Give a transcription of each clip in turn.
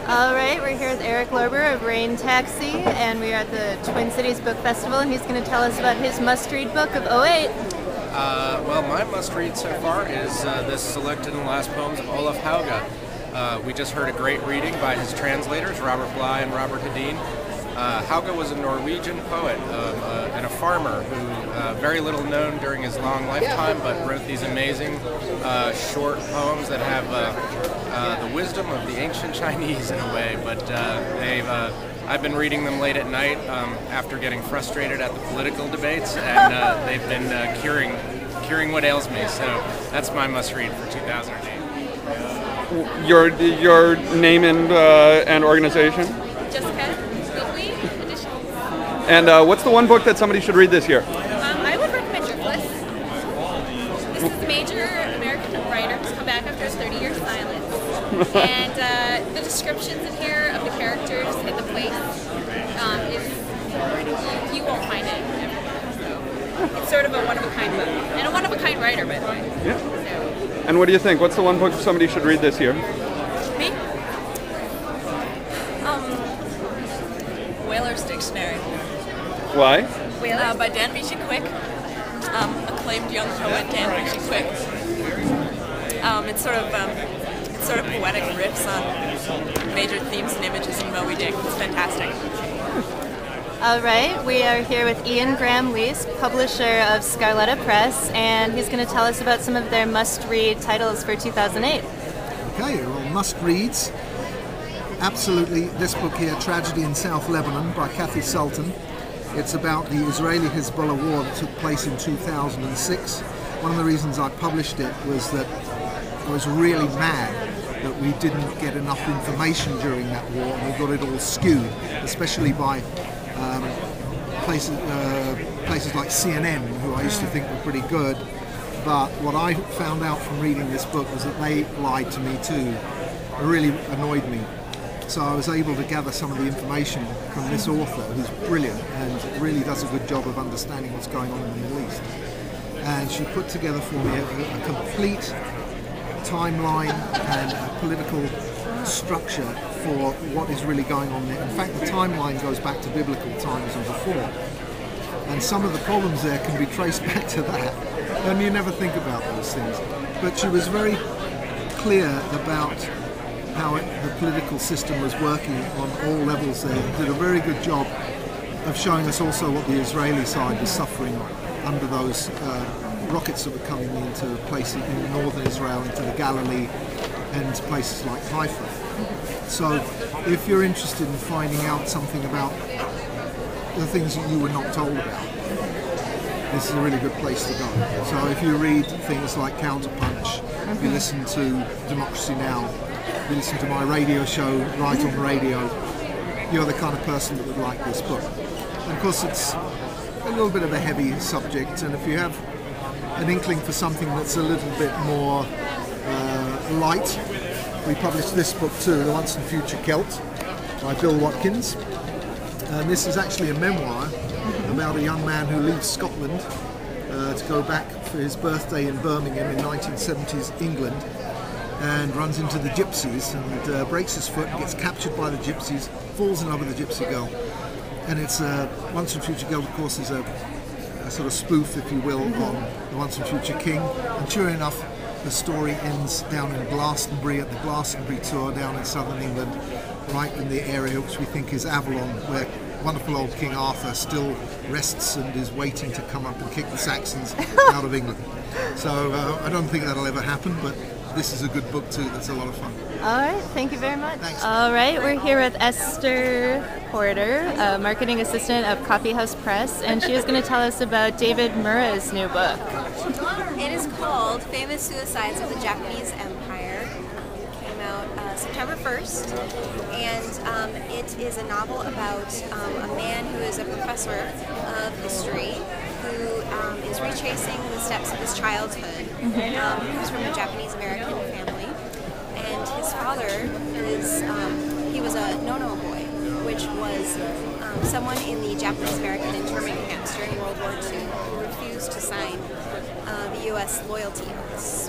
All right, we're here with Eric Lorber of Rain Taxi, and we are at the Twin Cities Book Festival, and he's going to tell us about his must-read book of '08. Well, my must-read so far is this Selected and Last Poems of Olaf Hauge. We just heard a great reading by his translators, Robert Bly and Robert Hedin. Hauge was a Norwegian poet and a farmer who very little known during his long lifetime, but wrote these amazing short poems that have the wisdom of the ancient Chinese in a way. But I've been reading them late at night after getting frustrated at the political debates, and they've been curing what ails me. So that's my must-read for 2008. Your name and organization? Jessica. And what's the one book that somebody should read this year? I would recommend Driftless. This is a major American writer who's come back after his 30-year silence. And the descriptions in here of the characters and the place you won't find it everywhere. So it's sort of a one-of-a-kind book. And a one-of-a-kind writer, by the way. Yeah. So. And what do you think? What's the one book somebody should read this year? Me? Whaler's Dictionary. Why? By Dan Beachy-Quick, acclaimed young poet Dan Beachy-Quick. It's sort of poetic riffs on major themes and images in Moby Dick. It's fantastic. All right, we are here with Ian Graham-Leese, publisher of Scarletta Press, and he's going to tell us about some of their must-read titles for 2008. Okay, well, must-reads. Absolutely, this book here, Tragedy in South Lebanon by Kathy Sultan. It's about the Israeli-Hezbollah war that took place in 2006. One of the reasons I published it was that I was really mad that we didn't get enough information during that war, and we got it all skewed, especially by places like CNN, who I used to think were pretty good. But what I found out from reading this book was that they lied to me too. It really annoyed me. So I was able to gather some of the information from this author, who's brilliant and really does a good job of understanding what's going on in the Middle East. And she put together for me a complete timeline and a political structure for what is really going on there. In fact, the timeline goes back to biblical times and before. And some of the problems there can be traced back to that. And you never think about those things. But she was very clear about how the political system was working on all levels there. Did a very good job of showing us also what the Israeli side was suffering under those rockets that were coming into places in northern Israel, into the Galilee and places like Haifa. So if you're interested in finding out something about the things that you were not told about, this is a really good place to go. So if you read things like Counterpunch, if you listen to Democracy Now!, you listen to my radio show, Right on Radio, you're the kind of person that would like this book. And of course it's a little bit of a heavy subject, and if you have an inkling for something that's a little bit more light, we published this book too, The Once and Future Celt, by Bill Watkins. And this is actually a memoir about a young man who leaves Scotland to go back for his birthday in Birmingham in 1970s England, and runs into the gypsies and breaks his foot and gets captured by the gypsies, falls in love with the gypsy girl. And it's Once and Future Girl, of course, is a sort of spoof, if you will, on the Once and Future King. And sure enough, the story ends down in Glastonbury, at the Glastonbury Tour down in southern England, right in the area which we think is Avalon, where wonderful old King Arthur still rests and is waiting to come up and kick the Saxons out of England. So I don't think that'll ever happen, but this is a good book too. That's a lot of fun. All right, thank you very much. Thanks. All right, we're here with Esther Porter, marketing assistant of Coffee House Press, and she is going to tell us about David Mura's new book. It is called Famous Suicides of the Japanese Empire. It came out September 1st, and it is a novel about a man who is a professor of history who is retracing the steps of his childhood. He's from a Japanese-American family, and his father is, he was a no-no boy, which was someone in the Japanese-American internment camps during World War II who refused to sign the U.S. loyalty oaths.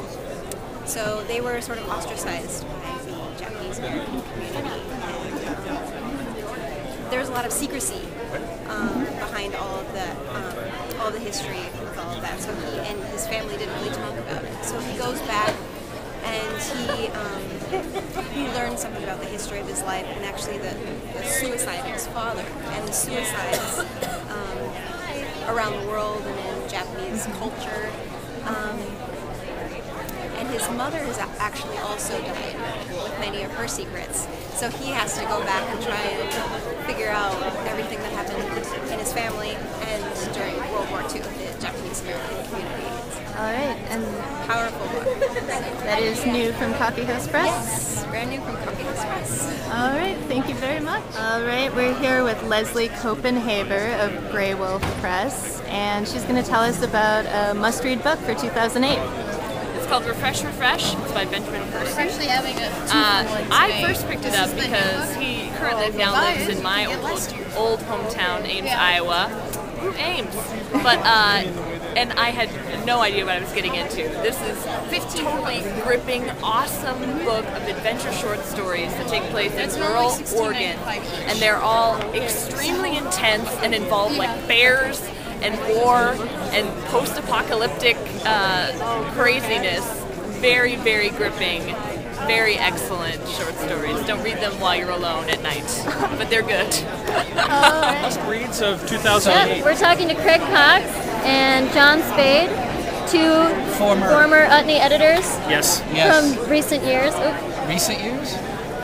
So they were sort of ostracized by the Japanese American community. a lot of secrecy behind all the history of all of that. So he and his family didn't really talk about it. So he goes back and he learned something about the history of his life and actually the suicide of his father and the suicides around the world and in Japanese culture. And his mother has actually also died with many of her secrets. So he has to go back and try and figure out everything that happened in his family and during World War II, the Japanese American community. All right, and Powerful book. that is new from Coffee House Press? Yes, brand new from Coffee House Press. All right, thank you very much. All right, we're here with Leslie Copenhaver of Grey Wolf Press, and she's going to tell us about a must-read book for 2008. It's called Refresh, Refresh. It's by Benjamin Percy. Actually having a I first picked it up because he currently now lives in my old hometown, Ames, Iowa. Ooh, Ames. But, and I had no idea what I was getting into. This is a totally gripping, awesome book of adventure short stories that take place in rural Oregon. And they're all extremely intense and involve like bears and war and post-apocalyptic craziness. Very, very gripping. Very excellent short stories. Don't read them while you're alone at night, but they're good. Must-reads of 2008. Yep, we're talking to Craig Cox and John Spade, two former Utne editors Yes. from recent years. Oop. Recent years?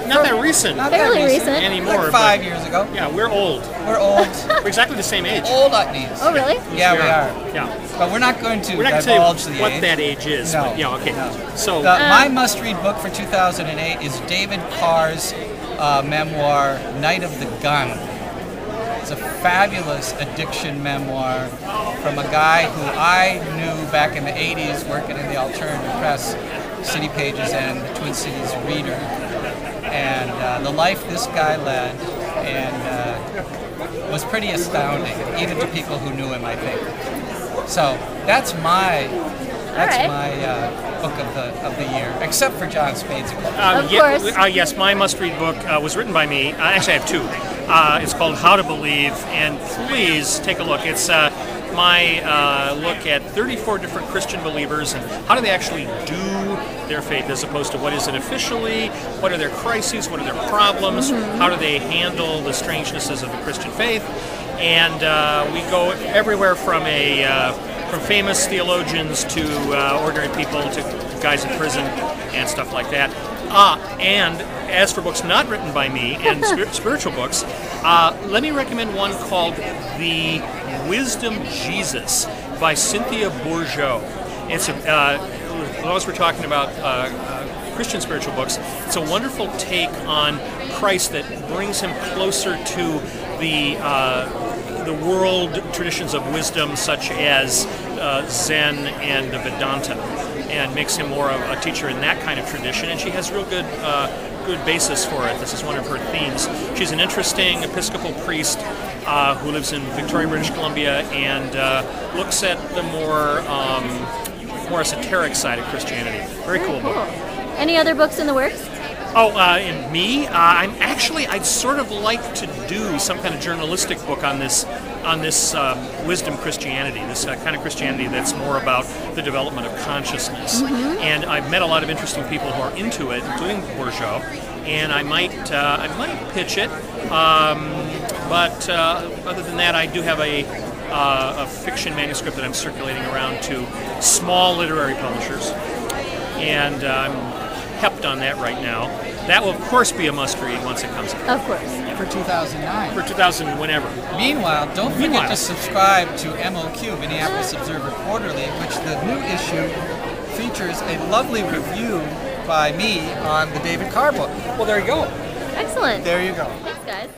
Not that recent Fairly recent. anymore. Like 5 but years ago. yeah, we're old. We're old. We're exactly the same age. Old Utnes. Oh, really? Yeah, we are. Yeah. But we're not going to We're not going to divulge tell you the what age. that age is. No, But yeah, okay. no. So, My must-read book for 2008 is David Carr's memoir, Night of the Gun. It's a fabulous addiction memoir from a guy who I knew back in the 80s working in the alternative press, City Pages and the Twin Cities Reader. And the life this guy led and was pretty astounding, even to people who knew him, I think. So that's my book of the year, except for John Spade's book. Of course. Yes, my must-read book was written by me. Actually, I have two. It's called How to Believe, and please take a look. It's my look at 34 different Christian believers and how do they actually do their faith as opposed to what is it officially, what are their crises, what are their problems, how do they handle the strangenesses of the Christian faith. And we go everywhere from from famous theologians to ordinary people to guys in prison and stuff like that. And as for books not written by me and spiritual books, let me recommend one called The Wisdom Jesus by Cynthia Bourgeault. It's as we're talking about Christian spiritual books, it's a wonderful take on Christ that brings him closer to the world traditions of wisdom such as Zen and the Vedanta, and makes him more of a teacher in that kind of tradition. And she has real good basis for it. This is one of her themes. She's an interesting Episcopal priest who lives in Victoria, British Columbia, and looks at the more esoteric side of Christianity. Very cool book. Any other books in the works? Oh, and me, I'd sort of like to do some kind of journalistic book on this wisdom Christianity, this kind of Christianity that's more about the development of consciousness. And I've met a lot of interesting people who are into it, including Bourgeois, and I might pitch it. But other than that, I do have a fiction manuscript that I'm circulating around to small literary publishers, and I'm pepped on that right now. That will, of course, be a must-read once it comes out. Of course. For 2009. For 2000, whenever. Meanwhile, don't forget to subscribe to MOQ, Minneapolis Observer Quarterly, in which the new issue features a lovely review by me on the David Carr book. Well, there you go. Excellent. There you go. Thanks, guys.